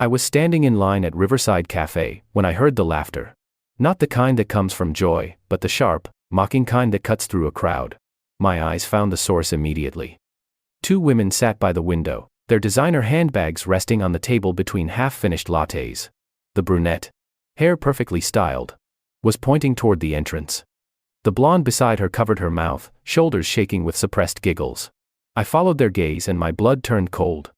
I was standing in line at Riverside Cafe when I heard the laughter. Not the kind that comes from joy, but the sharp, mocking kind that cuts through a crowd. My eyes found the source immediately. Two women sat by the window, their designer handbags resting on the table between half-finished lattes. The brunette, hair perfectly styled, was pointing toward the entrance. The blonde beside her covered her mouth, shoulders shaking with suppressed giggles. I followed their gaze and my blood turned cold.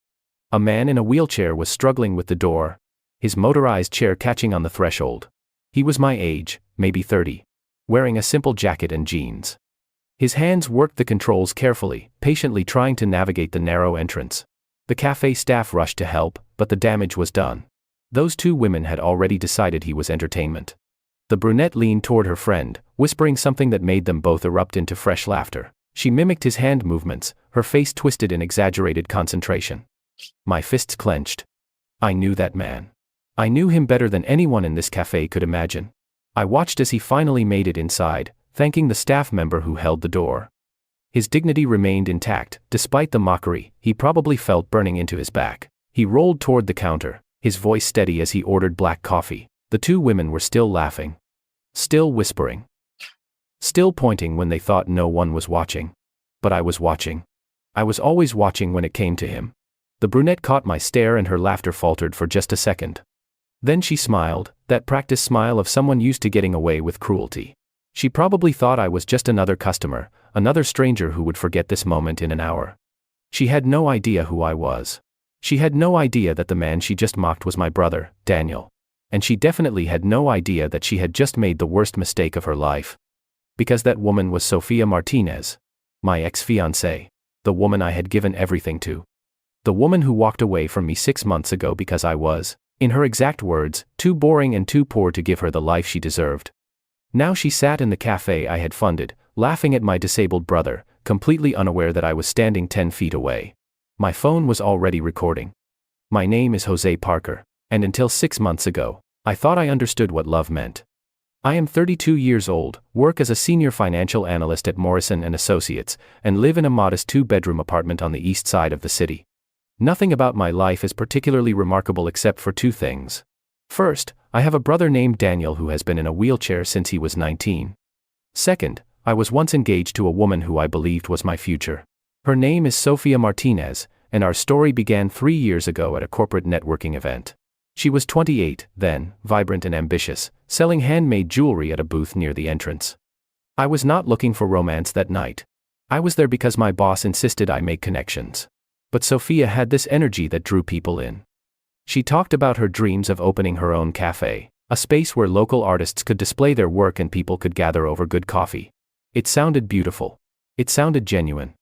A man in a wheelchair was struggling with the door, his motorized chair catching on the threshold. He was my age, maybe 30, wearing a simple jacket and jeans. His hands worked the controls carefully, patiently trying to navigate the narrow entrance. The cafe staff rushed to help, but the damage was done. Those two women had already decided he was entertainment. The brunette leaned toward her friend, whispering something that made them both erupt into fresh laughter. She mimicked his hand movements, her face twisted in exaggerated concentration. My fists clenched. I knew that man. I knew him better than anyone in this cafe could imagine. I watched as he finally made it inside, thanking the staff member who held the door. His dignity remained intact, despite the mockery he probably felt burning into his back. He rolled toward the counter, his voice steady as he ordered black coffee. The two women were still laughing. Still whispering. Still pointing when they thought no one was watching. But I was watching. I was always watching when it came to him. The brunette caught my stare and her laughter faltered for just a second. Then she smiled, that practiced smile of someone used to getting away with cruelty. She probably thought I was just another customer, another stranger who would forget this moment in an hour. She had no idea who I was. She had no idea that the man she just mocked was my brother, Daniel. And she definitely had no idea that she had just made the worst mistake of her life. Because that woman was Sofia Martinez. My ex-fiancée. The woman I had given everything to. The woman who walked away from me 6 months ago because I was, in her exact words, too boring and too poor to give her the life she deserved. Now she sat in the cafe I had funded, laughing at my disabled brother, completely unaware that I was standing 10 feet away. My phone was already recording. My name is Jose Parker, and until 6 months ago, I thought I understood what love meant. I am 32 years old, work as a senior financial analyst at Morrison & Associates, and live in a modest 2-bedroom apartment on the east side of the city. Nothing about my life is particularly remarkable except for two things. First, I have a brother named Daniel who has been in a wheelchair since he was 19. Second, I was once engaged to a woman who I believed was my future. Her name is Sofia Martinez, and our story began 3 years ago at a corporate networking event. She was 28, then, vibrant and ambitious, selling handmade jewelry at a booth near the entrance. I was not looking for romance that night. I was there because my boss insisted I make connections. But Sofia had this energy that drew people in. She talked about her dreams of opening her own cafe, a space where local artists could display their work and people could gather over good coffee. It sounded beautiful. It sounded genuine.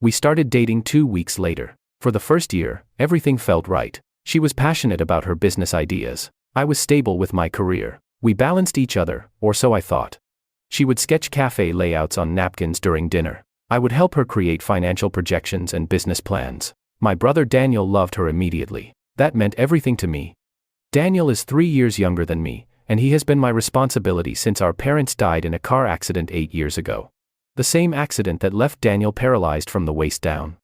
We started dating 2 weeks later. For the first year, everything felt right. She was passionate about her business ideas. I was stable with my career. We balanced each other, or so I thought. She would sketch cafe layouts on napkins during dinner. I would help her create financial projections and business plans. My brother Daniel loved her immediately. That meant everything to me. Daniel is 3 years younger than me, and he has been my responsibility since our parents died in a car accident 8 years ago. The same accident that left Daniel paralyzed from the waist down.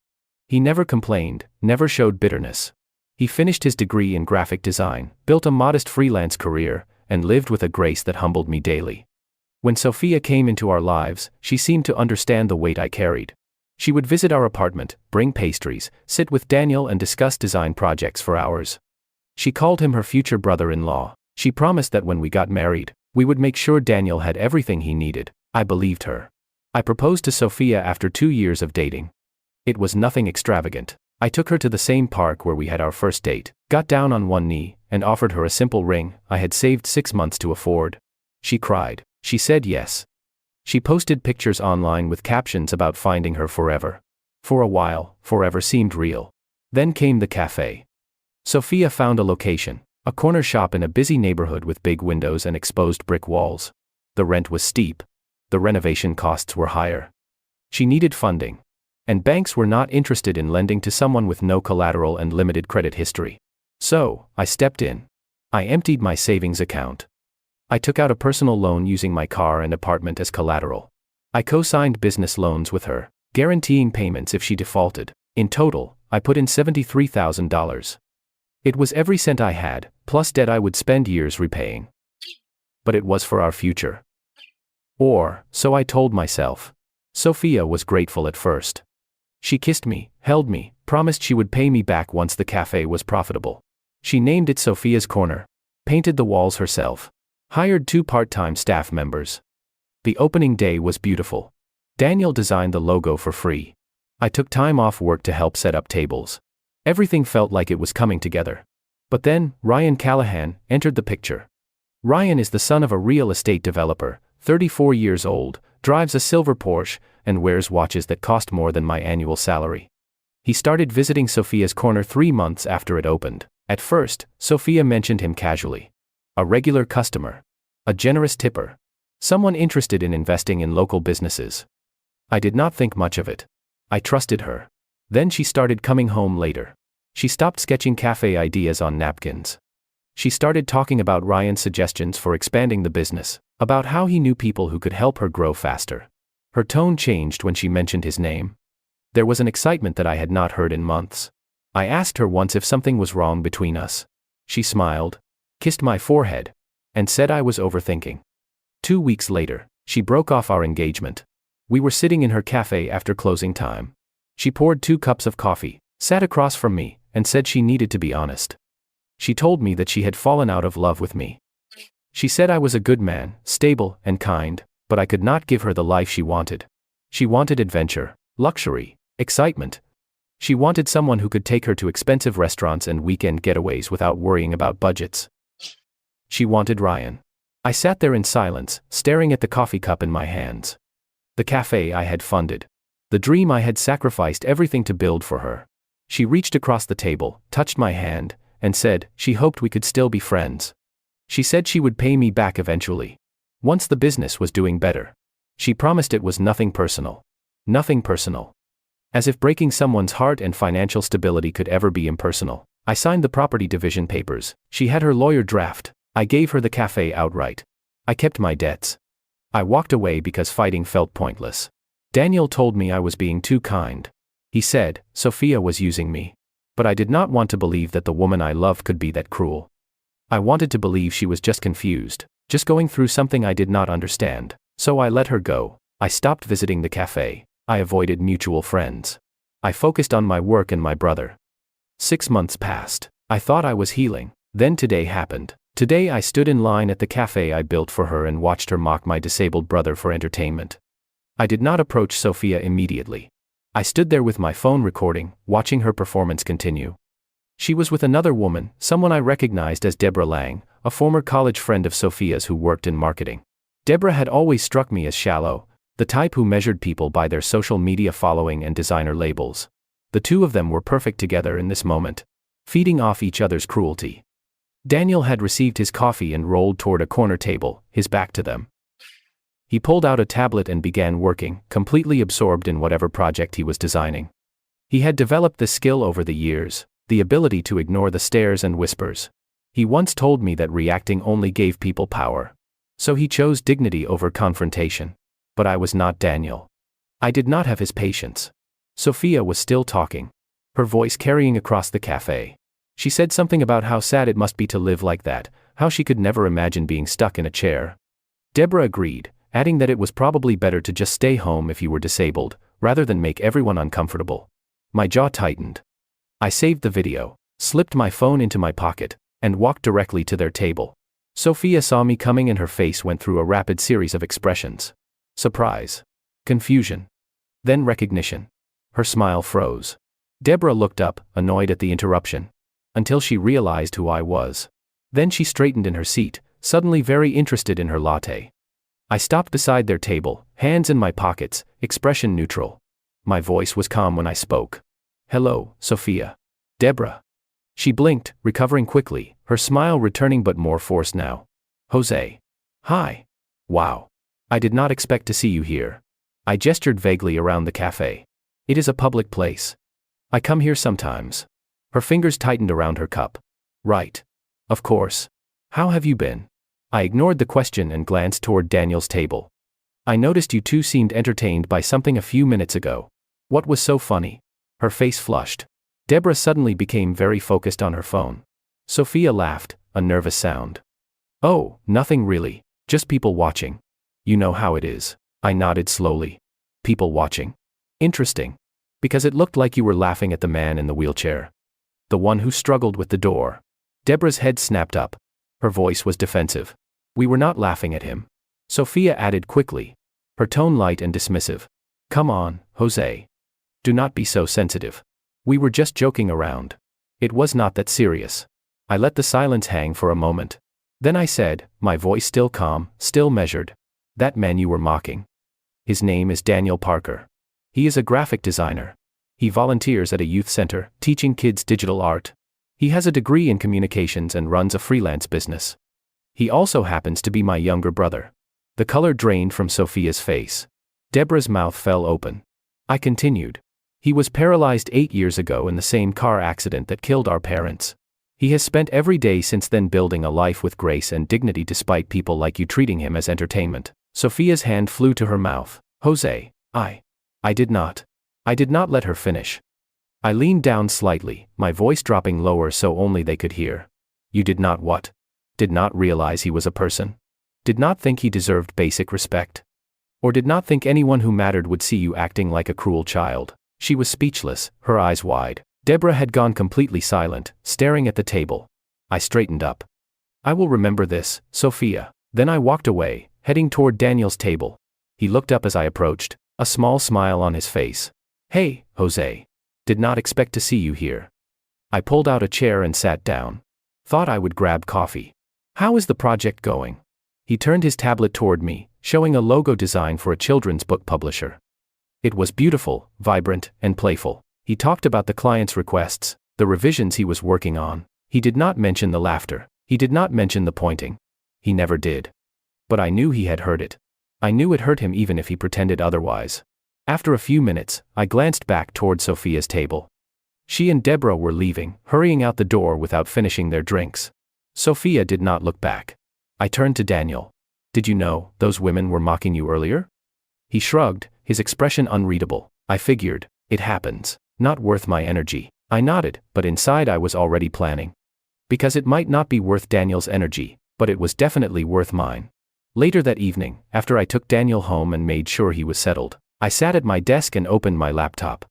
He never complained, never showed bitterness. He finished his degree in graphic design, built a modest freelance career, and lived with a grace that humbled me daily. When Sofia came into our lives, she seemed to understand the weight I carried. She would visit our apartment, bring pastries, sit with Daniel and discuss design projects for hours. She called him her future brother-in-law. She promised that when we got married, we would make sure Daniel had everything he needed. I believed her. I proposed to Sofia after 2 years of dating. It was nothing extravagant. I took her to the same park where we had our first date, got down on one knee, and offered her a simple ring I had saved 6 months to afford. She cried. She said yes. She posted pictures online with captions about finding her forever. For a while, forever seemed real. Then came the cafe. Sofia found a location, a corner shop in a busy neighborhood with big windows and exposed brick walls. The rent was steep. The renovation costs were higher. She needed funding. And banks were not interested in lending to someone with no collateral and limited credit history. So, I stepped in. I emptied my savings account. I took out a personal loan using my car and apartment as collateral. I co-signed business loans with her, guaranteeing payments if she defaulted. In total, I put in $73,000. It was every cent I had, plus debt I would spend years repaying. But it was for our future. Or, so I told myself. Sophia was grateful at first. She kissed me, held me, promised she would pay me back once the cafe was profitable. She named it Sophia's Corner, painted the walls herself, hired 2 part-time staff members. The opening day was beautiful. Daniel designed the logo for free. I took time off work to help set up tables. Everything felt like it was coming together. But then, Ryan Callahan entered the picture. Ryan is the son of a real estate developer, 34 years old, drives a silver Porsche, and wears watches that cost more than my annual salary. He started visiting Sophia's Corner 3 months after it opened. At first, Sophia mentioned him casually. A regular customer. A generous tipper. Someone interested in investing in local businesses. I did not think much of it. I trusted her. Then she started coming home later. She stopped sketching cafe ideas on napkins. She started talking about Ryan's suggestions for expanding the business, about how he knew people who could help her grow faster. Her tone changed when she mentioned his name. There was an excitement that I had not heard in months. I asked her once if something was wrong between us. She smiled, kissed my forehead, and said I was overthinking. 2 weeks later, she broke off our engagement. We were sitting in her cafe after closing time. She poured 2 cups of coffee, sat across from me, and said she needed to be honest. She told me that she had fallen out of love with me. She said I was a good man, stable and kind, but I could not give her the life she wanted. She wanted adventure, luxury, excitement. She wanted someone who could take her to expensive restaurants and weekend getaways without worrying about budgets. She wanted Ryan. I sat there in silence, staring at the coffee cup in my hands. The cafe I had funded. The dream I had sacrificed everything to build for her. She reached across the table, touched my hand, and said she hoped we could still be friends. She said she would pay me back eventually. Once the business was doing better. She promised it was nothing personal. Nothing personal. As if breaking someone's heart and financial stability could ever be impersonal. I signed the property division papers. She had her lawyer draft. I gave her the cafe outright. I kept my debts. I walked away because fighting felt pointless. Daniel told me I was being too kind. He said Sophia was using me. But I did not want to believe that the woman I loved could be that cruel. I wanted to believe she was just confused, just going through something I did not understand. So I let her go. I stopped visiting the cafe. I avoided mutual friends. I focused on my work and my brother. 6 months passed. I thought I was healing. Then today happened. Today I stood in line at the cafe I built for her and watched her mock my disabled brother for entertainment. I did not approach Sophia immediately. I stood there with my phone recording, watching her performance continue. She was with another woman, someone I recognized as Deborah Lang, a former college friend of Sophia's who worked in marketing. Deborah had always struck me as shallow, the type who measured people by their social media following and designer labels. The two of them were perfect together in this moment, feeding off each other's cruelty. Daniel had received his coffee and rolled toward a corner table, his back to them. He pulled out a tablet and began working, completely absorbed in whatever project he was designing. He had developed this skill over the years, the ability to ignore the stares and whispers. He once told me that reacting only gave people power. So he chose dignity over confrontation. But I was not Daniel. I did not have his patience. Sophia was still talking, her voice carrying across the cafe. She said something about how sad it must be to live like that, how she could never imagine being stuck in a chair. Deborah agreed, adding that it was probably better to just stay home if you were disabled, rather than make everyone uncomfortable. My jaw tightened. I saved the video, slipped my phone into my pocket, and walked directly to their table. Sophia saw me coming and her face went through a rapid series of expressions. Surprise. Confusion. Then recognition. Her smile froze. Deborah looked up, annoyed at the interruption, until she realized who I was. Then she straightened in her seat, suddenly very interested in her latte. I stopped beside their table, hands in my pockets, expression neutral. My voice was calm when I spoke. Hello, Sophia. Deborah. She blinked, recovering quickly, her smile returning but more forced now. Jose. Hi. Wow. I did not expect to see you here. I gestured vaguely around the cafe. It is a public place. I come here sometimes. Her fingers tightened around her cup. Right. Of course. How have you been? I ignored the question and glanced toward Daniel's table. I noticed you two seemed entertained by something a few minutes ago. What was so funny? Her face flushed. Deborah suddenly became very focused on her phone. Sophia laughed, a nervous sound. Oh, nothing really, just people watching. You know how it is. I nodded slowly. People watching? Interesting. Because it looked like you were laughing at the man in the wheelchair. The one who struggled with the door. Deborah's head snapped up. Her voice was defensive. We were not laughing at him. Sophia added quickly, her tone light and dismissive. Come on, Jose. Do not be so sensitive. We were just joking around. It was not that serious. I let the silence hang for a moment. Then I said, my voice still calm, still measured. That man you were mocking. His name is Daniel Parker. He is a graphic designer. He volunteers at a youth center, teaching kids digital art. He has a degree in communications and runs a freelance business. He also happens to be my younger brother. The color drained from Sophia's face. Deborah's mouth fell open. I continued. He was paralyzed 8 years ago in the same car accident that killed our parents. He has spent every day since then building a life with grace and dignity despite people like you treating him as entertainment. Sophia's hand flew to her mouth. Jose, I did not let her finish. I leaned down slightly, my voice dropping lower so only they could hear. You did not what? Did not realize he was a person? Did not think he deserved basic respect? Or did not think anyone who mattered would see you acting like a cruel child? She was speechless, her eyes wide. Deborah had gone completely silent, staring at the table. I straightened up. I will remember this, Sophia. Then I walked away, heading toward Daniel's table. He looked up as I approached, a small smile on his face. Hey, Jose. Did not expect to see you here. I pulled out a chair and sat down. Thought I would grab coffee. How is the project going? He turned his tablet toward me, showing a logo design for a children's book publisher. It was beautiful, vibrant, and playful. He talked about the client's requests, the revisions he was working on. He did not mention the laughter. He did not mention the pointing. He never did. But I knew he had heard it. I knew it hurt him even if he pretended otherwise. After a few minutes, I glanced back toward Sophia's table. She and Deborah were leaving, hurrying out the door without finishing their drinks. Sophia did not look back. I turned to Daniel. Did you know those women were mocking you earlier? He shrugged, his expression unreadable. I figured, it happens. Not worth my energy. I nodded, but inside I was already planning. Because it might not be worth Daniel's energy, but it was definitely worth mine. Later that evening, after I took Daniel home and made sure he was settled, I sat at my desk and opened my laptop.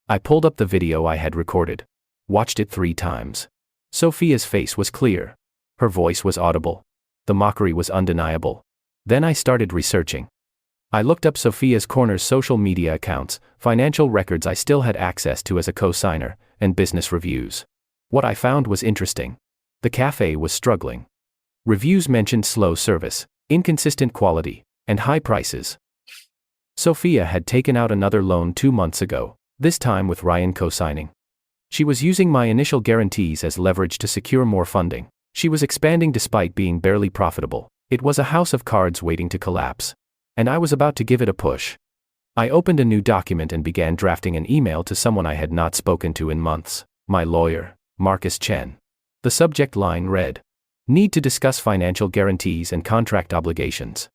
I pulled up the video I had recorded. Watched it 3 times. Sophia's face was clear. Her voice was audible. The mockery was undeniable. Then I started researching. I looked up Sophia's Corner's social media accounts, financial records I still had access to as a co-signer, and business reviews. What I found was interesting. The cafe was struggling. Reviews mentioned slow service, inconsistent quality, and high prices. Sophia had taken out another loan 2 months ago, this time with Ryan co-signing. She was using my initial guarantees as leverage to secure more funding. She was expanding despite being barely profitable. It was a house of cards waiting to collapse. And I was about to give it a push. I opened a new document and began drafting an email to someone I had not spoken to in months, my lawyer, Marcus Chen. The subject line read, Need to discuss financial guarantees and contract obligations.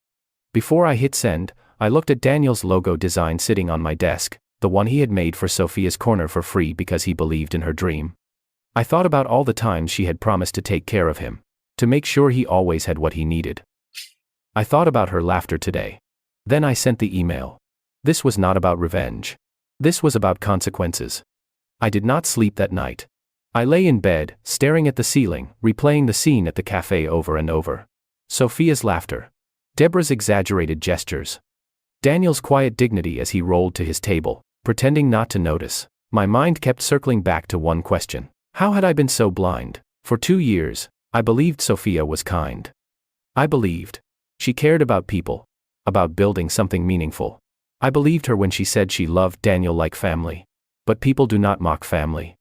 Before I hit send, I looked at Daniel's logo design sitting on my desk, the one he had made for Sophia's Corner for free because he believed in her dream. I thought about all the times she had promised to take care of him, to make sure he always had what he needed. I thought about her laughter today. Then I sent the email. This was not about revenge. This was about consequences. I did not sleep that night. I lay in bed, staring at the ceiling, replaying the scene at the cafe over and over. Sophia's laughter. Deborah's exaggerated gestures. Daniel's quiet dignity as he rolled to his table, pretending not to notice. My mind kept circling back to one question. How had I been so blind? For 2 years, I believed Sophia was kind. I believed she cared about people. About building something meaningful. I believed her when she said she loved Daniel like family. But people do not mock family.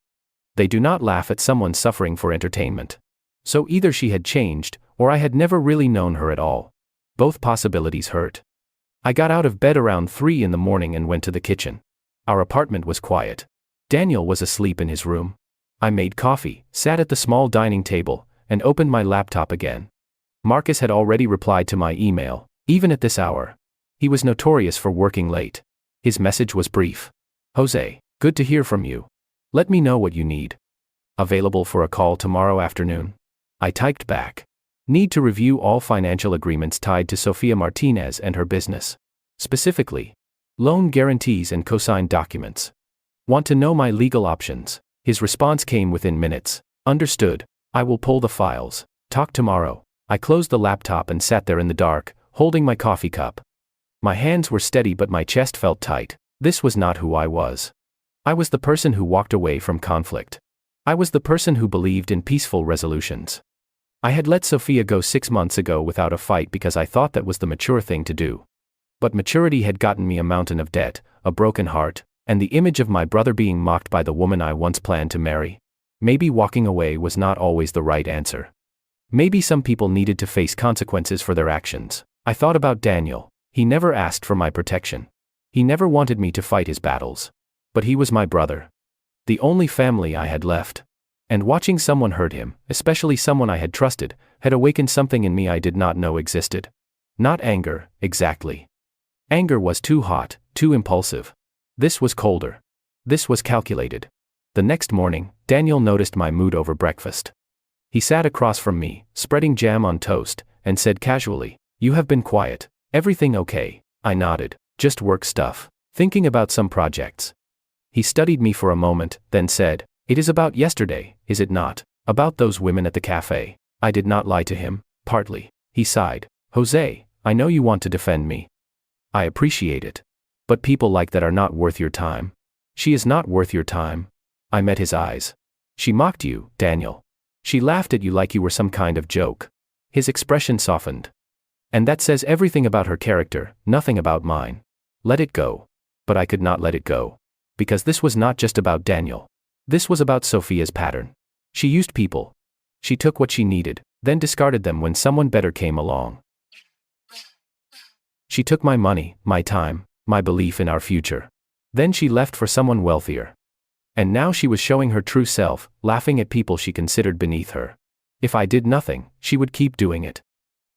They do not laugh at someone suffering for entertainment. So either she had changed, or I had never really known her at all. Both possibilities hurt. I got out of bed around 3 in the morning and went to the kitchen. Our apartment was quiet. Daniel was asleep in his room. I made coffee, sat at the small dining table, and opened my laptop again. Marcus had already replied to my email. Even at this hour. He was notorious for working late. His message was brief. Jose, good to hear from you. Let me know what you need. Available for a call tomorrow afternoon. I typed back. Need to review all financial agreements tied to Sofia Martinez and her business. Specifically, loan guarantees and cosign documents. Want to know my legal options? His response came within minutes. Understood. I will pull the files. Talk tomorrow. I closed the laptop and sat there in the dark, holding my coffee cup. My hands were steady but my chest felt tight. This was not who I was. I was the person who walked away from conflict. I was the person who believed in peaceful resolutions. I had let Sofia go 6 months ago without a fight because I thought that was the mature thing to do. But maturity had gotten me a mountain of debt, a broken heart, and the image of my brother being mocked by the woman I once planned to marry. Maybe walking away was not always the right answer. Maybe some people needed to face consequences for their actions. I thought about Daniel. He never asked for my protection. He never wanted me to fight his battles. But he was my brother. The only family I had left. And watching someone hurt him, especially someone I had trusted, had awakened something in me I did not know existed. Not anger, exactly. Anger was too hot, too impulsive. This was colder. This was calculated. The next morning, Daniel noticed my mood over breakfast. He sat across from me, spreading jam on toast, and said casually, "You have been quiet. Everything okay?" I nodded. "Just work stuff. Thinking about some projects." He studied me for a moment, then said, "It is about yesterday, is it not? About those women at the cafe." I did not lie to him, partly. He sighed. "Jose, I know you want to defend me. I appreciate it. But people like that are not worth your time." "She is not worth your time." I met his eyes. "She mocked you, Daniel. She laughed at you like you were some kind of joke." His expression softened. "And that says everything about her character, nothing about mine. Let it go." But I could not let it go. Because this was not just about Daniel. This was about Sofia's pattern. She used people. She took what she needed, then discarded them when someone better came along. She took my money, my time, my belief in our future. Then she left for someone wealthier. And now she was showing her true self, laughing at people she considered beneath her. If I did nothing, she would keep doing it.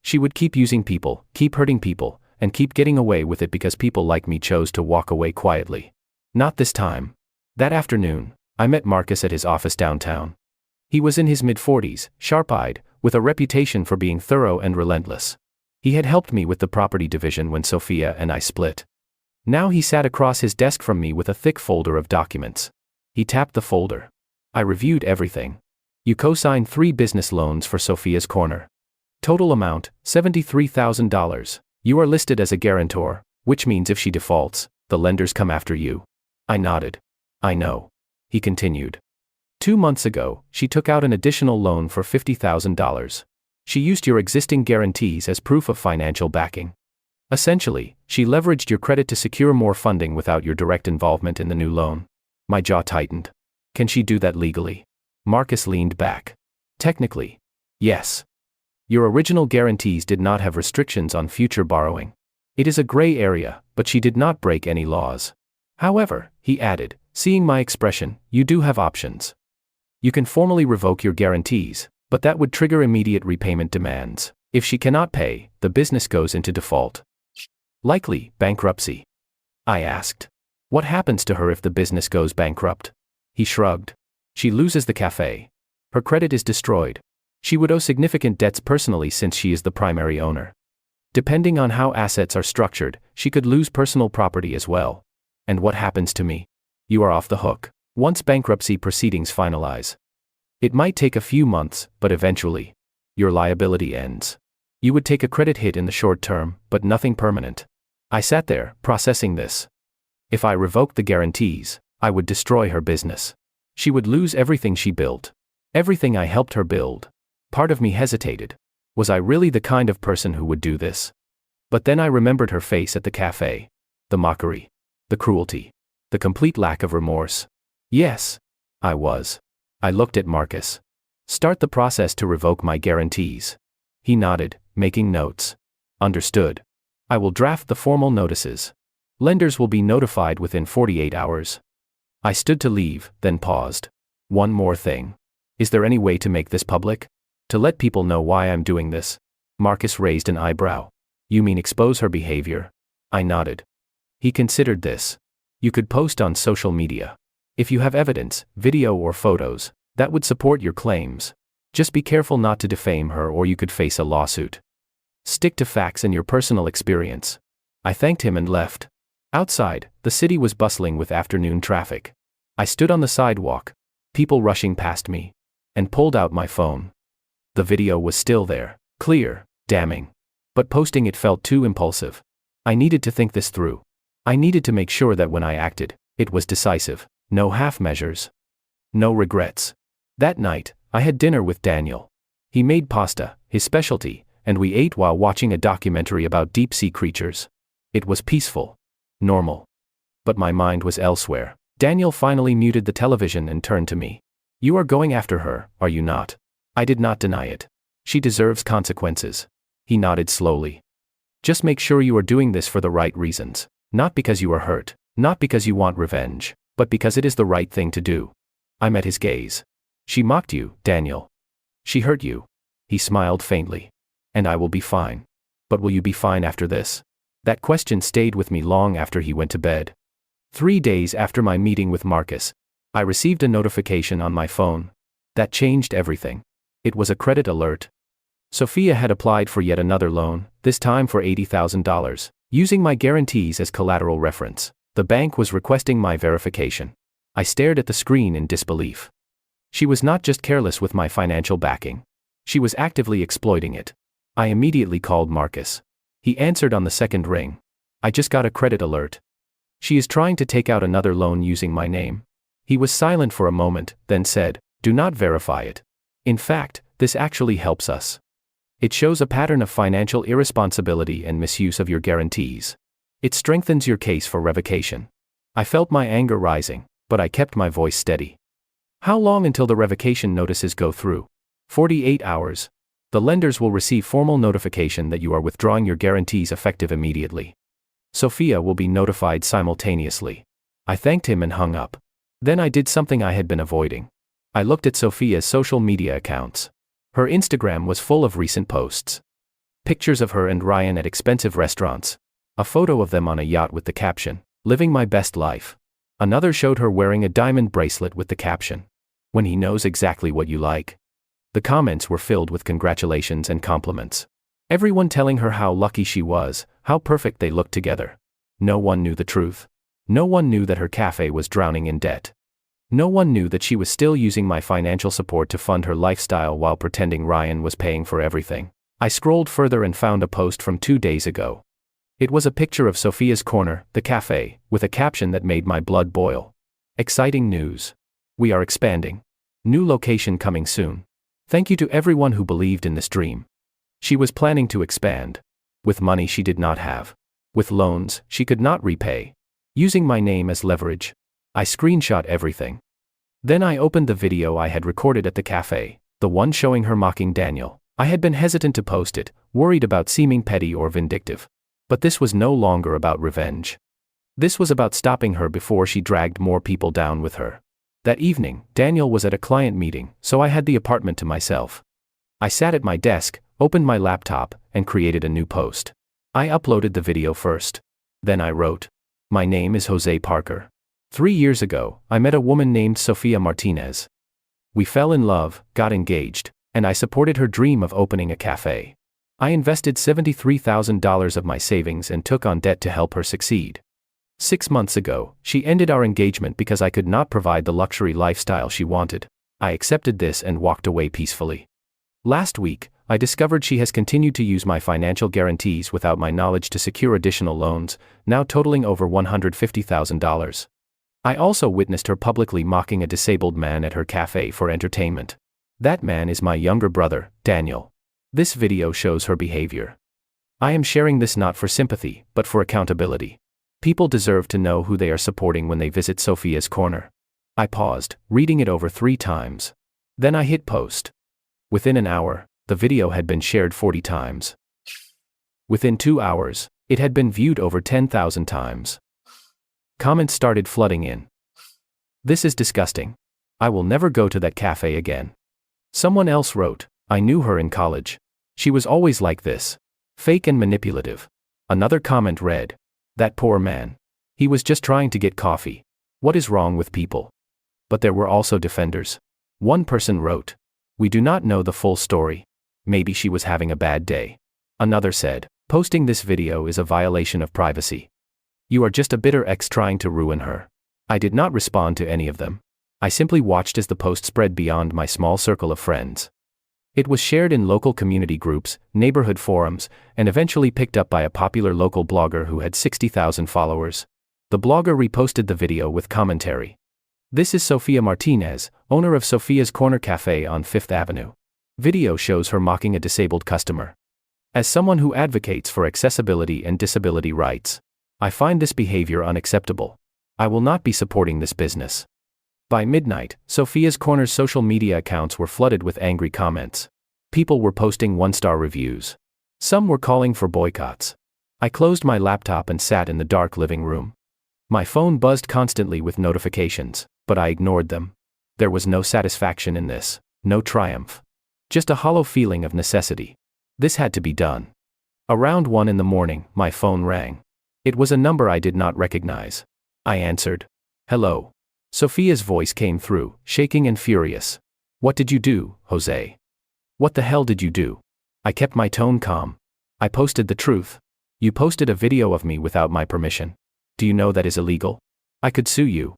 She would keep using people, keep hurting people, and keep getting away with it because people like me chose to walk away quietly. Not this time. That afternoon, I met Marcus at his office downtown. He was in his mid-40s, sharp-eyed, with a reputation for being thorough and relentless. He had helped me with the property division when Sofia and I split. Now he sat across his desk from me with a thick folder of documents. He tapped the folder. I reviewed everything. "You co-signed 3 business loans for Sofia's corner. Total amount, $73,000. You are listed as a guarantor, which means if she defaults, the lenders come after you." I nodded. "I know." He continued. 2 months ago, she took out an additional loan for $50,000. She used your existing guarantees as proof of financial backing. Essentially, she leveraged your credit to secure more funding without your direct involvement in the new loan. My jaw tightened. Can she do that legally? Marcus leaned back. Technically, yes. Your original guarantees did not have restrictions on future borrowing. It is a gray area, but she did not break any laws. However, he added, seeing my expression, you do have options. You can formally revoke your guarantees, but that would trigger immediate repayment demands. If she cannot pay, the business goes into default. Likely, bankruptcy. I asked. What happens to her if the business goes bankrupt? He shrugged. She loses the cafe. Her credit is destroyed. She would owe significant debts personally since she is the primary owner. Depending on how assets are structured, she could lose personal property as well. And what happens to me? You are off the hook. Once bankruptcy proceedings finalize. It might take a few months, but eventually, your liability ends. You would take a credit hit in the short term, but nothing permanent. I sat there, processing this. If I revoked the guarantees, I would destroy her business. She would lose everything she built. Everything I helped her build. Part of me hesitated. Was I really the kind of person who would do this? But then I remembered her face at the cafe. The mockery. The cruelty. The complete lack of remorse. Yes, I was. I looked at Marcus. Start the process to revoke my guarantees. He nodded, making notes. Understood. I will draft the formal notices. Lenders will be notified within 48 hours. I stood to leave, then paused. One more thing. Is there any way to make this public? To let people know why I'm doing this? Marcus raised an eyebrow. You mean expose her behavior? I nodded. He considered this. You could post on social media. If you have evidence, video or photos, That would support your claims. Just be careful not to defame her or you could face a lawsuit. Stick to facts and your personal experience. I thanked him and left. Outside, the city was bustling with afternoon traffic. I stood on the sidewalk, people rushing past me, and pulled out my phone. The video was still there, clear, damning. But posting it felt too impulsive. I needed to think this through. I needed to make sure that when I acted, it was decisive. No half measures. No regrets. That night, I had dinner with Daniel. He made pasta, his specialty, and we ate while watching a documentary about deep-sea creatures. It was peaceful. Normal. But my mind was elsewhere. Daniel finally muted the television and turned to me. You are going after her, are you not? I did not deny it. She deserves consequences. He nodded slowly. Just make sure you are doing this for the right reasons. Not because you are hurt, not because you want revenge, but because it is the right thing to do. I met his gaze. She mocked you, Daniel. She hurt you. He smiled faintly. And I will be fine. But will you be fine after this? That question stayed with me long after he went to bed. 3 days after my meeting with Marcus, I received a notification on my phone. That changed everything. It was a credit alert. Sophia had applied for yet another loan, this time for $80,000, using my guarantees as collateral reference. The bank was requesting my verification. I stared at the screen in disbelief. She was not just careless with my financial backing. She was actively exploiting it. I immediately called Marcus. He answered on the second ring. I just got a credit alert. She is trying to take out another loan using my name. He was silent for a moment, then said, do not verify it. In fact, this actually helps us. It shows a pattern of financial irresponsibility and misuse of your guarantees. It strengthens your case for revocation. I felt my anger rising, but I kept my voice steady. How long until the revocation notices go through? 48 hours. The lenders will receive formal notification that you are withdrawing your guarantees effective immediately. Sophia will be notified simultaneously. I thanked him and hung up. Then I did something I had been avoiding. I looked at Sophia's social media accounts. Her Instagram was full of recent posts. Pictures of her and Ryan at expensive restaurants. A photo of them on a yacht with the caption, living my best life. Another showed her wearing a diamond bracelet with the caption, when he knows exactly what you like. The comments were filled with congratulations and compliments. Everyone telling her how lucky she was, how perfect they looked together. No one knew the truth. No one knew that her cafe was drowning in debt. No one knew that she was still using my financial support to fund her lifestyle while pretending Ryan was paying for everything. I scrolled further and found a post from 2 days ago. It was a picture of Sophia's Corner, the cafe, with a caption that made my blood boil. Exciting news. We are expanding. New location coming soon. Thank you to everyone who believed in this dream. She was planning to expand. With money she did not have. With loans she could not repay. Using my name as leverage. I screenshot everything. Then I opened the video I had recorded at the cafe, the one showing her mocking Daniel. I had been hesitant to post it, worried about seeming petty or vindictive. But this was no longer about revenge. This was about stopping her before she dragged more people down with her. That evening, Daniel was at a client meeting, so I had the apartment to myself. I sat at my desk, opened my laptop, and created a new post. I uploaded the video first. Then I wrote, my name is Jose Parker. 3 years ago, I met a woman named Sofia Martinez. We fell in love, got engaged, and I supported her dream of opening a cafe. I invested $73,000 of my savings and took on debt to help her succeed. 6 months ago, she ended our engagement because I could not provide the luxury lifestyle she wanted. I accepted this and walked away peacefully. Last week, I discovered she has continued to use my financial guarantees without my knowledge to secure additional loans, now totaling over $150,000. I also witnessed her publicly mocking a disabled man at her cafe for entertainment. That man is my younger brother, Daniel. This video shows her behavior. I am sharing this not for sympathy, but for accountability. People deserve to know who they are supporting when they visit Sophia's Corner. I paused, reading it over 3 times. Then I hit post. Within an hour, the video had been shared 40 times. Within 2 hours, it had been viewed over 10,000 times. Comments started flooding in. This is disgusting. I will never go to that cafe again. Someone else wrote, I knew her in college. She was always like this. Fake and manipulative. Another comment read, that poor man. He was just trying to get coffee. What is wrong with people? But there were also defenders. One person wrote, "We do not know the full story. Maybe she was having a bad day." Another said, "Posting this video is a violation of privacy. You are just a bitter ex trying to ruin her." I did not respond to any of them. I simply watched as the post spread beyond my small circle of friends. It was shared in local community groups, neighborhood forums, and eventually picked up by a popular local blogger who had 60,000 followers. The blogger reposted the video with commentary. "This is Sofia Martinez, owner of Sofia's Corner Cafe on 5th Avenue. Video shows her mocking a disabled customer. As someone who advocates for accessibility and disability rights, I find this behavior unacceptable. I will not be supporting this business." By midnight, Sofia's Corner's social media accounts were flooded with angry comments. People were posting one-star reviews. Some were calling for boycotts. I closed my laptop and sat in the dark living room. My phone buzzed constantly with notifications, but I ignored them. There was no satisfaction in this, no triumph. Just a hollow feeling of necessity. This had to be done. Around 1 in the morning, my phone rang. It was a number I did not recognize. I answered. "Hello." Sofia's voice came through, shaking and furious. "What did you do, Jose? What the hell did you do?" I kept my tone calm. "I posted the truth. You posted a video of me without my permission. Do you know that is illegal? I could sue you."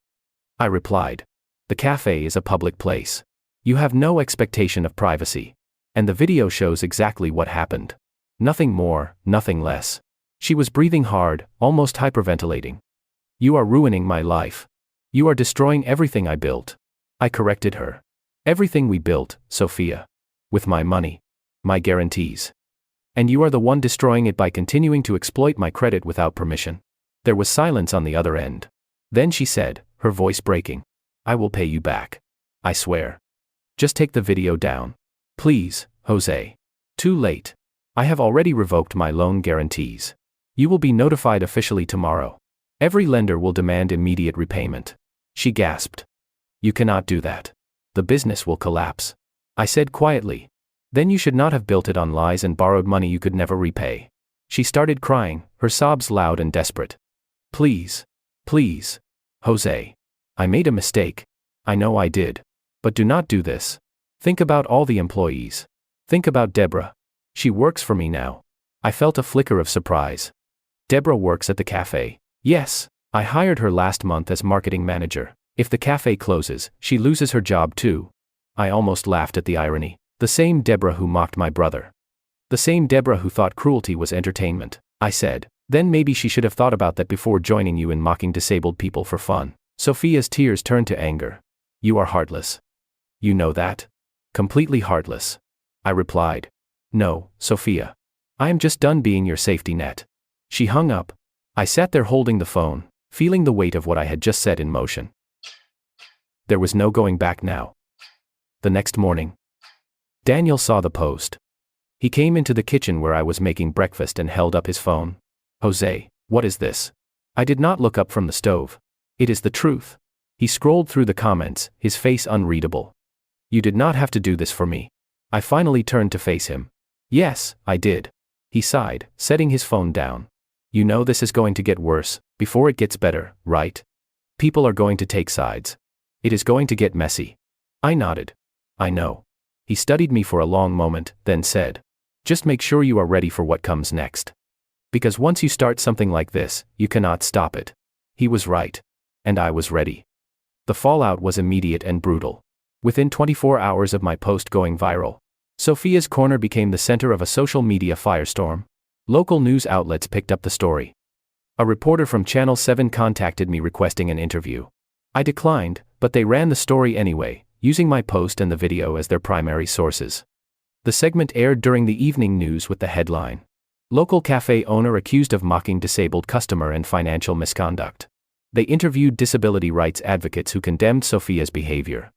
I replied. "The cafe is a public place. You have no expectation of privacy. And the video shows exactly what happened. Nothing more, nothing less." She was breathing hard, almost hyperventilating. "You are ruining my life. You are destroying everything I built." I corrected her. "Everything we built, Sofia. With my money. My guarantees. And you are the one destroying it by continuing to exploit my credit without permission." There was silence on the other end. Then she said, her voice breaking, "I will pay you back. I swear. Just take the video down. Please, Jose." Too late. I have already revoked my loan guarantees. You will be notified officially tomorrow. Every lender will demand immediate repayment. She gasped. "You cannot do that. The business will collapse." I said quietly. "Then you should not have built it on lies and borrowed money you could never repay." She started crying, her sobs loud and desperate. Please, Jose. I made a mistake. I know I did. But do not do this. Think about all the employees. Think about Deborah. She works for me now." I felt a flicker of surprise. "Deborah works at the cafe." "Yes, I hired her last month as marketing manager. If the cafe closes, she loses her job too." I almost laughed at the irony. The same Deborah who mocked my brother. The same Deborah who thought cruelty was entertainment. I said, "Then maybe she should have thought about that before joining you in mocking disabled people for fun." Sofia's tears turned to anger. "You are heartless. You know that? Completely heartless." I replied. "No, Sofia. I am just done being your safety net." She hung up. I sat there holding the phone, feeling the weight of what I had just set in motion. There was no going back now. The next morning, Daniel saw the post. He came into the kitchen where I was making breakfast and held up his phone. "Jose, what is this?" I did not look up from the stove. "It is the truth." He scrolled through the comments, his face unreadable. "You did not have to do this for me." I finally turned to face him. "Yes, I did." He sighed, setting his phone down. "You know this is going to get worse, before it gets better, right? People are going to take sides. It is going to get messy." I nodded. "I know." He studied me for a long moment, then said, "Just make sure you are ready for what comes next. Because once you start something like this, you cannot stop it." He was right. And I was ready. The fallout was immediate and brutal. Within 24 hours of my post going viral, Sofia's Corner became the center of a social media firestorm. Local news outlets picked up the story. A reporter from Channel 7 contacted me requesting an interview. I declined, but they ran the story anyway, using my post and the video as their primary sources. The segment aired during the evening news with the headline, "Local cafe owner accused of mocking disabled customer and financial misconduct." They interviewed disability rights advocates who condemned Sofia's behavior.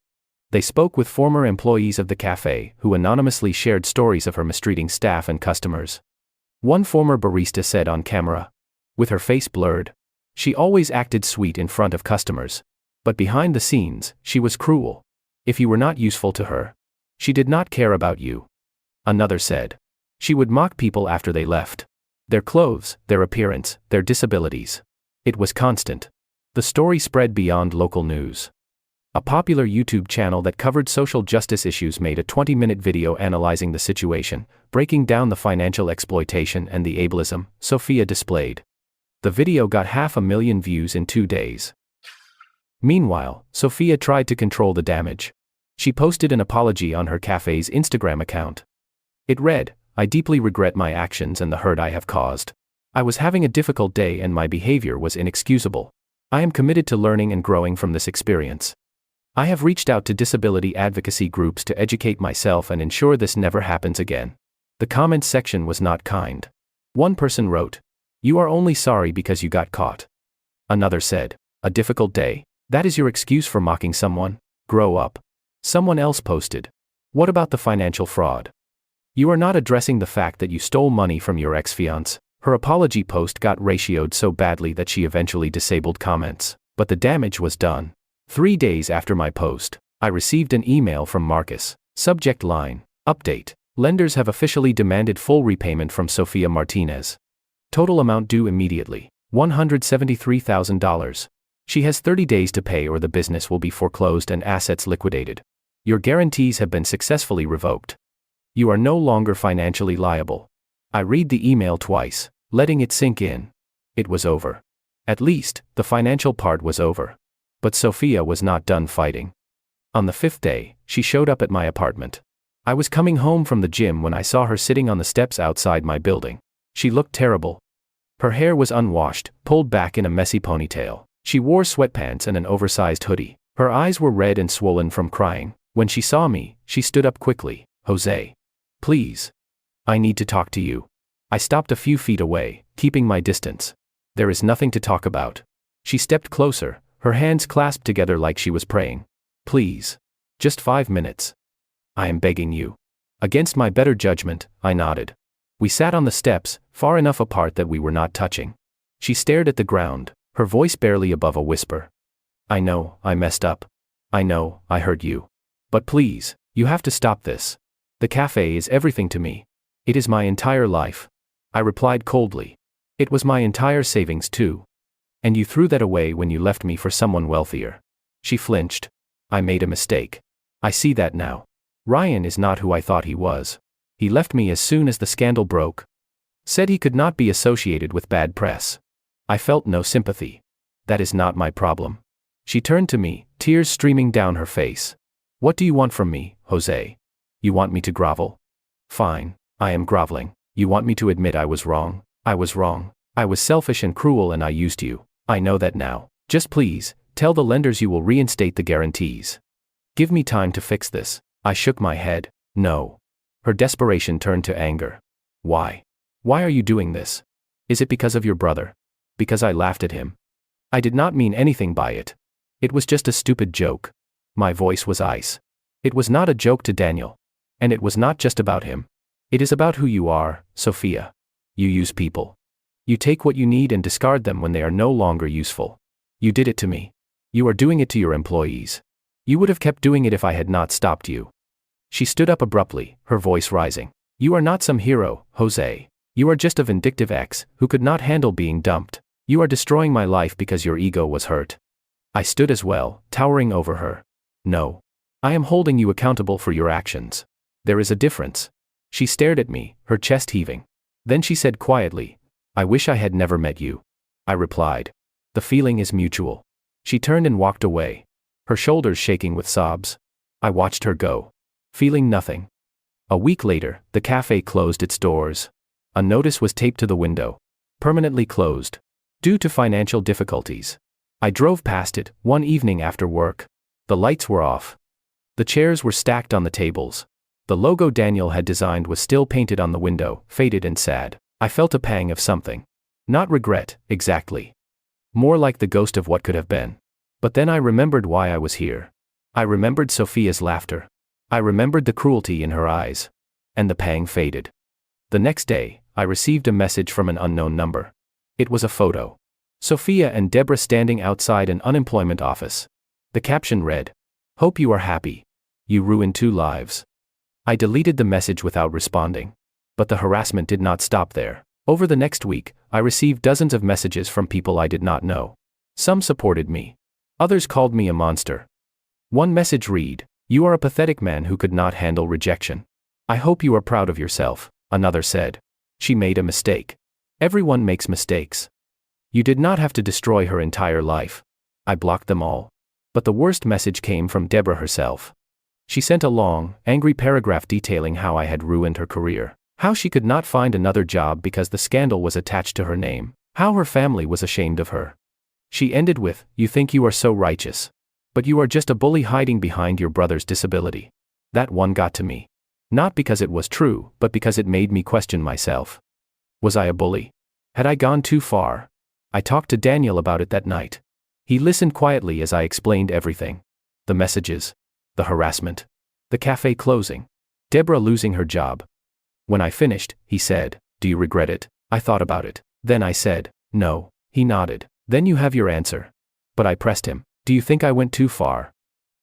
They spoke with former employees of the cafe who anonymously shared stories of her mistreating staff and customers. One former barista said on camera, with her face blurred, "She always acted sweet in front of customers. But behind the scenes, she was cruel. If you were not useful to her, she did not care about you." Another said, "She would mock people after they left. Their clothes, their appearance, their disabilities. It was constant." The story spread beyond local news. A popular YouTube channel that covered social justice issues made a 20-minute video analyzing the situation, breaking down the financial exploitation and the ableism Sophia displayed. The video got 500,000 views in 2 days. Meanwhile, Sophia tried to control the damage. She posted an apology on her cafe's Instagram account. It read, "I deeply regret my actions and the hurt I have caused. I was having a difficult day and my behavior was inexcusable. I am committed to learning and growing from this experience. I have reached out to disability advocacy groups to educate myself and ensure this never happens again." The comments section was not kind. One person wrote, "You are only sorry because you got caught." Another said, "A difficult day? That is your excuse for mocking someone? Grow up." Someone else posted, "What about the financial fraud? You are not addressing the fact that you stole money from your ex-fiancé." Her apology post got ratioed so badly that she eventually disabled comments, but the damage was done. 3 days after my post, I received an email from Marcus. Subject line, "Update. Lenders have officially demanded full repayment from Sophia Martinez. Total amount due immediately, $173,000. She has 30 days to pay or the business will be foreclosed and assets liquidated. Your guarantees have been successfully revoked. You are no longer financially liable." I read the email twice, letting it sink in. It was over. At least, the financial part was over. But Sophia was not done fighting. On the 5th day, she showed up at my apartment. I was coming home from the gym when I saw her sitting on the steps outside my building. She looked terrible. Her hair was unwashed, pulled back in a messy ponytail. She wore sweatpants and an oversized hoodie. Her eyes were red and swollen from crying. When she saw me, she stood up quickly. "Jose. Please. I need to talk to you." I stopped a few feet away, keeping my distance. "There is nothing to talk about." She stepped closer, her hands clasped together like she was praying. "Please. Just 5 minutes. I am begging you." Against my better judgment, I nodded. We sat on the steps, far enough apart that we were not touching. She stared at the ground, her voice barely above a whisper. "I know, I messed up. I know, I hurt you. But please, you have to stop this. The cafe is everything to me. It is my entire life." I replied coldly. "It was my entire savings too. And you threw that away when you left me for someone wealthier." She flinched. "I made a mistake. I see that now. Ryan is not who I thought he was. He left me as soon as the scandal broke. Said he could not be associated with bad press. I felt no sympathy. That is not my problem." She turned to me, tears streaming down her face. "What do you want from me, Jose? You want me to grovel? Fine, I am groveling. You want me to admit I was wrong? I was wrong. I was selfish and cruel and I used you. I know that now. Just please, tell the lenders you will reinstate the guarantees. Give me time to fix this." I shook my head. "No." Her desperation turned to anger. "Why? Why are you doing this? Is it because of your brother? Because I laughed at him? I did not mean anything by it. It was just a stupid joke." My voice was ice. "It was not a joke to Daniel. And it was not just about him. It is about who you are, Sophia. You use people. You take what you need and discard them when they are no longer useful. You did it to me. You are doing it to your employees. You would have kept doing it if I had not stopped you." She stood up abruptly, her voice rising. "You are not some hero, Jose. You are just a vindictive ex who could not handle being dumped. You are destroying my life because your ego was hurt." I stood as well, towering over her. "No. I am holding you accountable for your actions. There is a difference." She stared at me, her chest heaving. Then she said quietly, "I wish I had never met you." I replied, "The feeling is mutual." She turned and walked away, her shoulders shaking with sobs. I watched her go, feeling nothing. A week later, the cafe closed its doors. A notice was taped to the window. Permanently closed. Due to financial difficulties. I drove past it, one evening after work. The lights were off. The chairs were stacked on the tables. The logo Daniel had designed was still painted on the window, faded and sad. I felt a pang of something. Not regret, exactly. More like the ghost of what could have been. But then I remembered why I was here. I remembered Sophia's laughter. I remembered the cruelty in her eyes. And the pang faded. The next day, I received a message from an unknown number. It was a photo. Sophia and Deborah standing outside an unemployment office. The caption read, "Hope you are happy. You ruined 2 lives." I deleted the message without responding. But the harassment did not stop there. Over the next week, I received dozens of messages from people I did not know. Some supported me. Others called me a monster. One message read, "You are a pathetic man who could not handle rejection. I hope you are proud of yourself," another said. "She made a mistake. Everyone makes mistakes. You did not have to destroy her entire life." I blocked them all. But the worst message came from Deborah herself. She sent a long, angry paragraph detailing how I had ruined her career, how she could not find another job because the scandal was attached to her name, how her family was ashamed of her. She ended with, "You think you are so righteous. But you are just a bully hiding behind your brother's disability." That one got to me. Not because it was true, but because it made me question myself. Was I a bully? Had I gone too far? I talked to Daniel about it that night. He listened quietly as I explained everything. The messages. The harassment. The cafe closing. Deborah losing her job. When I finished, he said, "Do you regret it?" I thought about it. Then I said, "No." He nodded. "Then you have your answer." But I pressed him. "Do you think I went too far?"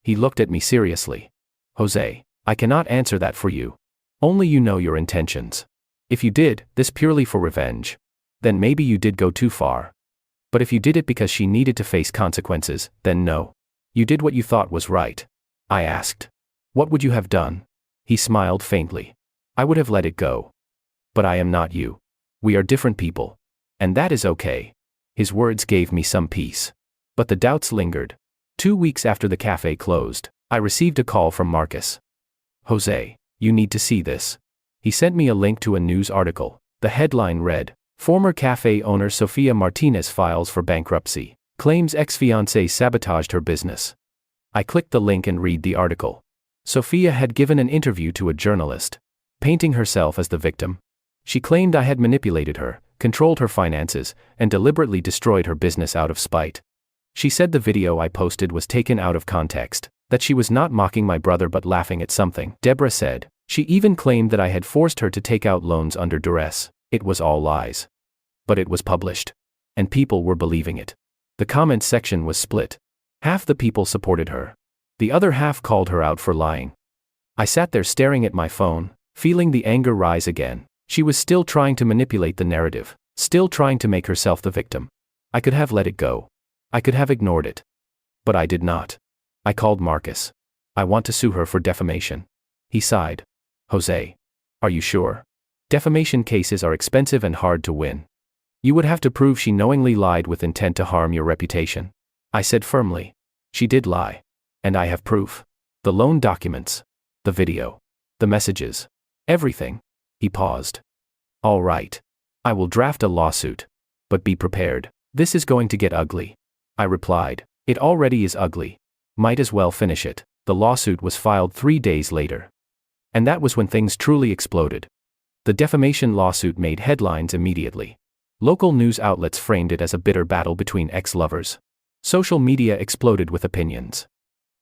He looked at me seriously. "Jose, I cannot answer that for you. Only you know your intentions. If you did this purely for revenge, then maybe you did go too far. But if you did it because she needed to face consequences, then no. You did what you thought was right." I asked, "What would you have done?" He smiled faintly. "I would have let it go. But I am not you. We are different people. And that is okay." His words gave me some peace. But the doubts lingered. 2 weeks after the cafe closed, I received a call from Marcus. "Jose, you need to see this." He sent me a link to a news article. The headline read, "Former cafe owner Sofia Martinez files for bankruptcy, claims ex-fiancé sabotaged her business." I clicked the link and read the article. Sofia had given an interview to a journalist, painting herself as the victim. She claimed I had manipulated her, controlled her finances, and deliberately destroyed her business out of spite. She said the video I posted was taken out of context, that she was not mocking my brother but laughing at something Deborah said. She even claimed that I had forced her to take out loans under duress. It was all lies. But it was published. And people were believing it. The comments section was split. Half the people supported her. The other half called her out for lying. I sat there staring at my phone, feeling the anger rise again. She was still trying to manipulate the narrative, still trying to make herself the victim. I could have let it go. I could have ignored it. But I did not. I called Marcus. "I want to sue her for defamation." He sighed. "Jose, are you sure? Defamation cases are expensive and hard to win. You would have to prove she knowingly lied with intent to harm your reputation." I said firmly. "She did lie. And I have proof. The loan documents. The video. The messages. Everything." He paused. "All right. I will draft a lawsuit. But be prepared. This is going to get ugly." I replied, "It already is ugly. Might as well finish it." The lawsuit was filed 3 days later. And that was when things truly exploded. The defamation lawsuit made headlines immediately. Local news outlets framed it as a bitter battle between ex-lovers. Social media exploded with opinions.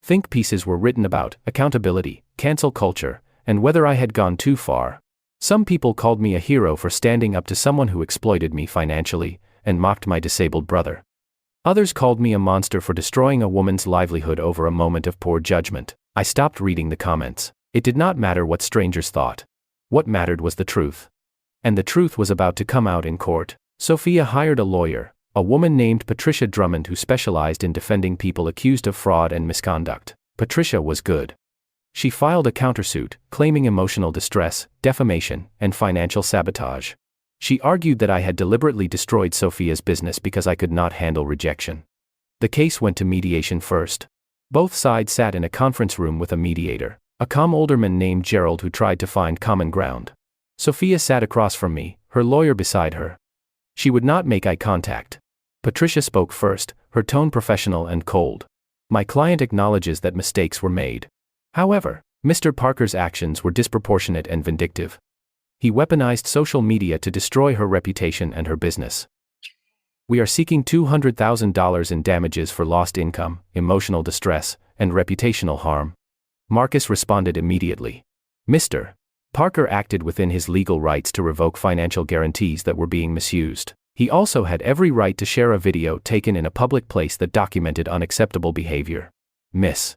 Think pieces were written about accountability, cancel culture, and whether I had gone too far. Some people called me a hero for standing up to someone who exploited me financially and mocked my disabled brother. Others called me a monster for destroying a woman's livelihood over a moment of poor judgment. I stopped reading the comments. It did not matter what strangers thought. What mattered was the truth. And the truth was about to come out in court. Sofia hired a lawyer, a woman named Patricia Drummond who specialized in defending people accused of fraud and misconduct. Patricia was good. She filed a countersuit, claiming emotional distress, defamation, and financial sabotage. She argued that I had deliberately destroyed Sofia's business because I could not handle rejection. The case went to mediation first. Both sides sat in a conference room with a mediator, a calm alderman named Gerald who tried to find common ground. Sofia sat across from me, her lawyer beside her. She would not make eye contact. Patricia spoke first, her tone professional and cold. "My client acknowledges that mistakes were made. However, Mr. Parker's actions were disproportionate and vindictive. He weaponized social media to destroy her reputation and her business. We are seeking $200,000 in damages for lost income, emotional distress, and reputational harm." Marcus responded immediately. Mr. Parker acted within his legal rights to revoke financial guarantees that were being misused. He also had every right to share a video taken in a public place that documented unacceptable behavior. Miss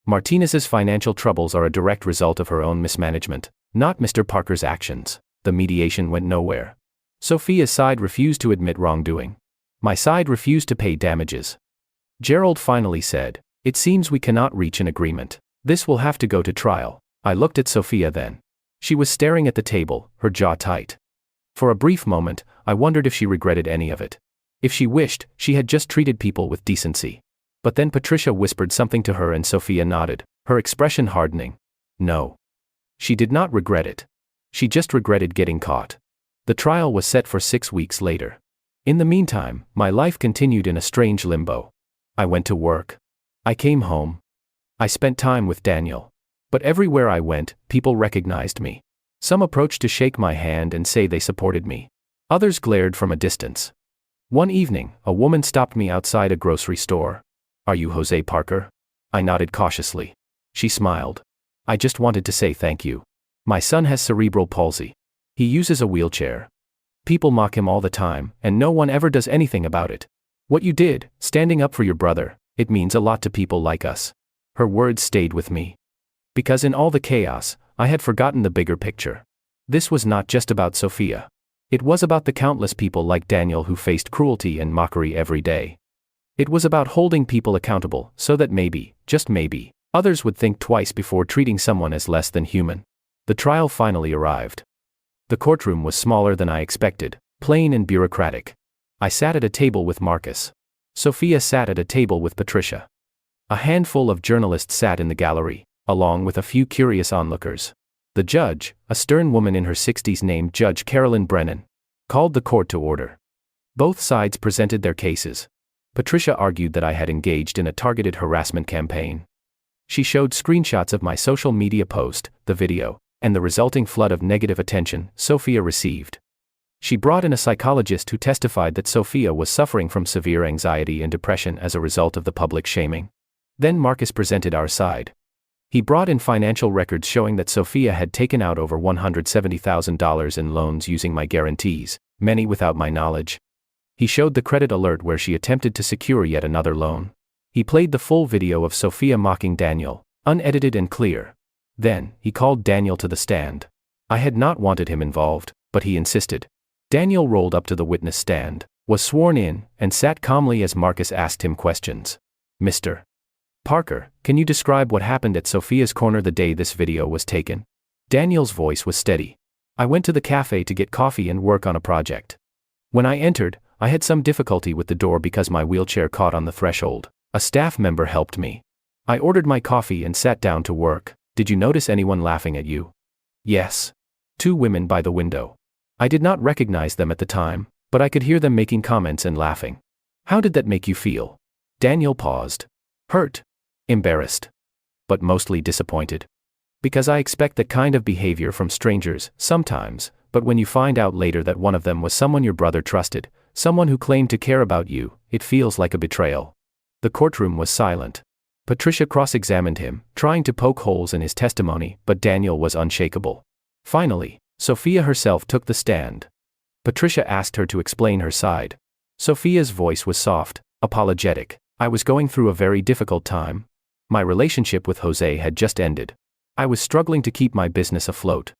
Martinez's financial troubles are a direct result of her own mismanagement, not Mr. Parker's actions. The mediation went nowhere. Sofia's side refused to admit wrongdoing. My side refused to pay damages. Gerald finally said, It seems we cannot reach an agreement. This will have to go to trial. I looked at Sophia then. She was staring at the table, her jaw tight. For a brief moment, I wondered if she regretted any of it. If she wished, she had just treated people with decency. But then Patricia whispered something to her and Sophia nodded, her expression hardening. No. She did not regret it. She just regretted getting caught. The trial was set for 6 weeks later. In the meantime, my life continued in a strange limbo. I went to work. I came home. I spent time with Daniel. But everywhere I went, people recognized me. Some approached to shake my hand and say they supported me. Others glared from a distance. One evening, a woman stopped me outside a grocery store. "Are you Jose Parker?" I nodded cautiously. She smiled. "I just wanted to say thank you. My son has cerebral palsy. He uses a wheelchair. People mock him all the time, and no one ever does anything about it. What you did, standing up for your brother, it means a lot to people like us." Her words stayed with me. Because in all the chaos, I had forgotten the bigger picture. This was not just about Sophia. It was about the countless people like Daniel who faced cruelty and mockery every day. It was about holding people accountable so that maybe, just maybe, others would think twice before treating someone as less than human. The trial finally arrived. The courtroom was smaller than I expected, plain and bureaucratic. I sat at a table with Marcus. Sophia sat at a table with Patricia. A handful of journalists sat in the gallery, along with a few curious onlookers. The judge, a stern woman in her 60s named Judge Carolyn Brennan, called the court to order. Both sides presented their cases. Patricia argued that I had engaged in a targeted harassment campaign. She showed screenshots of my social media post, the video, and the resulting flood of negative attention Sophia received. She brought in a psychologist who testified that Sophia was suffering from severe anxiety and depression as a result of the public shaming. Then Marcus presented our side. He brought in financial records showing that Sophia had taken out over $170,000 in loans using my guarantees, many without my knowledge. He showed the credit alert where she attempted to secure yet another loan. He played the full video of Sophia mocking Daniel, unedited and clear. Then, he called Daniel to the stand. I had not wanted him involved, but he insisted. Daniel rolled up to the witness stand, was sworn in, and sat calmly as Marcus asked him questions. "Mr. Parker, can you describe what happened at Sophia's corner the day this video was taken?" Daniel's voice was steady. "I went to the cafe to get coffee and work on a project. When I entered, I had some difficulty with the door because my wheelchair caught on the threshold. A staff member helped me. I ordered my coffee and sat down to work. Did you notice anyone laughing at you?" "Yes. 2 women by the window. I did not recognize them at the time, but I could hear them making comments and laughing." "How did that make you feel?" Daniel paused. "Hurt. Embarrassed. But mostly disappointed. Because I expect that kind of behavior from strangers, sometimes, but when you find out later that one of them was someone your brother trusted, someone who claimed to care about you, it feels like a betrayal." The courtroom was silent. Patricia cross-examined him, trying to poke holes in his testimony, but Daniel was unshakable. Finally, Sophia herself took the stand. Patricia asked her to explain her side. Sophia's voice was soft, apologetic. "I was going through a very difficult time. My relationship with Jose had just ended. I was struggling to keep my business afloat.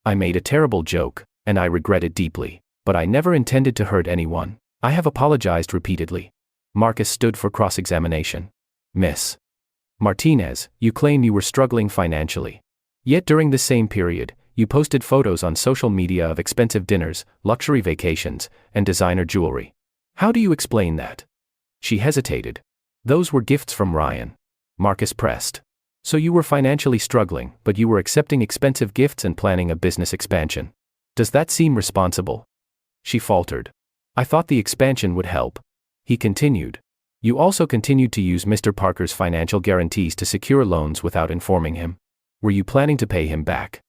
I made a terrible joke, and I regret it deeply, but I never intended to hurt anyone. I have apologized repeatedly." Marcus stood for cross-examination. "Miss Martinez, you claim you were struggling financially. Yet during the same period, you posted photos on social media of expensive dinners, luxury vacations, and designer jewelry. How do you explain that?" She hesitated. "Those were gifts from Ryan." Marcus pressed. "So you were financially struggling, but you were accepting expensive gifts and planning a business expansion. Does that seem responsible?" She faltered. "I thought the expansion would help." He continued. "You also continued to use Mr. Parker's financial guarantees to secure loans without informing him. Were you planning to pay him back?"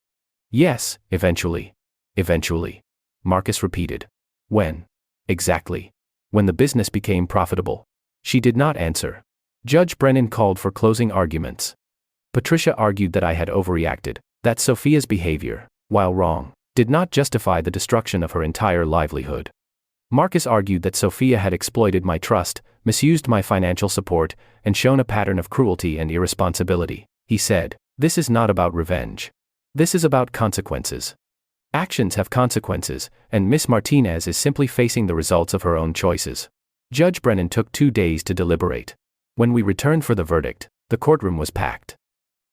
"Yes, eventually." "Eventually," Marcus repeated. "When? Exactly." "When the business became profitable." She did not answer. Judge Brennan called for closing arguments. Patricia argued that I had overreacted, that Sophia's behavior, while wrong, did not justify the destruction of her entire livelihood. Marcus argued that Sophia had exploited my trust, misused my financial support, and shown a pattern of cruelty and irresponsibility. He said, "This is not about revenge. This is about consequences. Actions have consequences, and Miss Martinez is simply facing the results of her own choices." Judge Brennan took 2 days to deliberate. When we returned for the verdict, the courtroom was packed.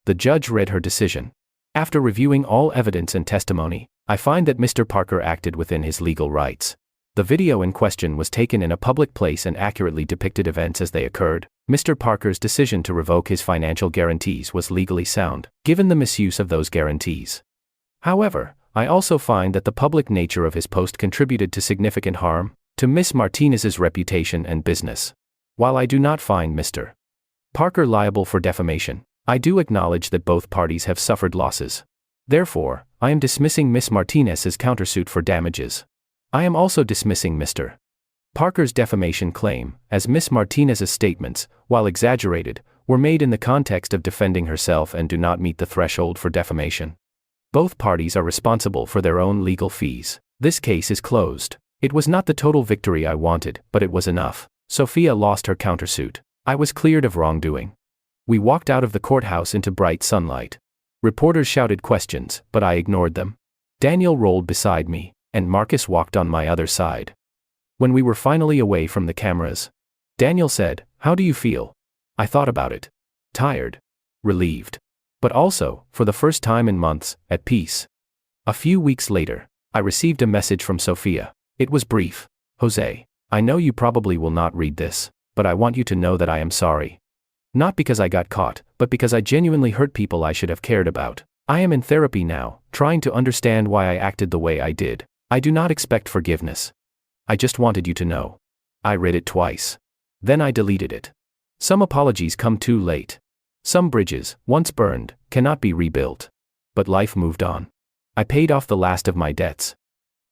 The judge read her decision. After reviewing all evidence and testimony, I find that Mr. Parker acted within his legal rights. The video in question was taken in a public place and accurately depicted events as they occurred. Mr. Parker's decision to revoke his financial guarantees was legally sound, given the misuse of those guarantees. However, I also find that the public nature of his post contributed to significant harm to Ms. Martinez's reputation and business. While I do not find Mr. Parker liable for defamation, I do acknowledge that both parties have suffered losses. Therefore, I am dismissing Ms. Martinez's countersuit for damages. I am also dismissing Mr. Parker's defamation claim, as Ms. Martinez's statements, while exaggerated, were made in the context of defending herself and do not meet the threshold for defamation. Both parties are responsible for their own legal fees. This case is closed. It was not the total victory I wanted, but it was enough. Sophia lost her countersuit. I was cleared of wrongdoing. We walked out of the courthouse into bright sunlight. Reporters shouted questions, but I ignored them. Daniel rolled beside me, and Marcus walked on my other side. When we were finally away from the cameras, Daniel said, "How do you feel?" I thought about it. Tired. Relieved. But also, for the first time in months, at peace. A few weeks later, I received a message from Sophia. It was brief. "Jose, I know you probably will not read this, but I want you to know that I am sorry. Not because I got caught, but because I genuinely hurt people I should have cared about. I am in therapy now, trying to understand why I acted the way I did. I do not expect forgiveness. I just wanted you to know." I read it twice. Then I deleted it. Some apologies come too late. Some bridges, once burned, cannot be rebuilt. But life moved on. I paid off the last of my debts.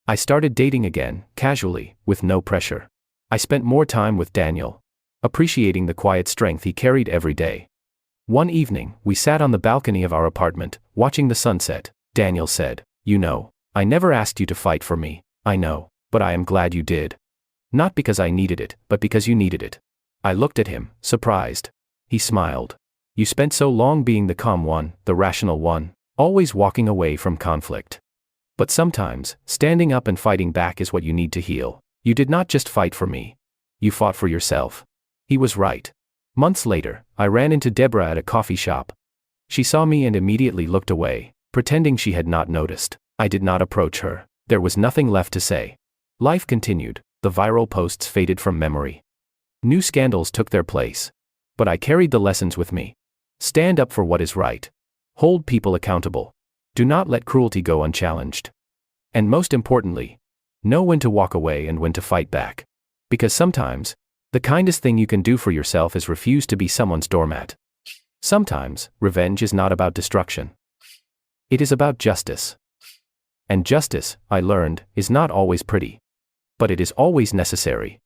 I started dating again, casually, with no pressure. I spent more time with Daniel, appreciating the quiet strength he carried every day. One evening, we sat on the balcony of our apartment, watching the sunset. Daniel said, "You know, I never asked you to fight for me. I know, but I am glad you did. Not because I needed it, but because you needed it." I looked at him, surprised. He smiled. "You spent so long being the calm one, the rational one, always walking away from conflict. But sometimes, standing up and fighting back is what you need to heal. You did not just fight for me. You fought for yourself." He was right. Months later, I ran into Deborah at a coffee shop. She saw me and immediately looked away, pretending she had not noticed. I did not approach her. There was nothing left to say. Life continued. The viral posts faded from memory. New scandals took their place. But I carried the lessons with me. Stand up for what is right. Hold people accountable. Do not let cruelty go unchallenged. And most importantly, know when to walk away and when to fight back. Because sometimes, the kindest thing you can do for yourself is refuse to be someone's doormat. Sometimes, revenge is not about destruction. It is about justice. And justice, I learned, is not always pretty. But it is always necessary.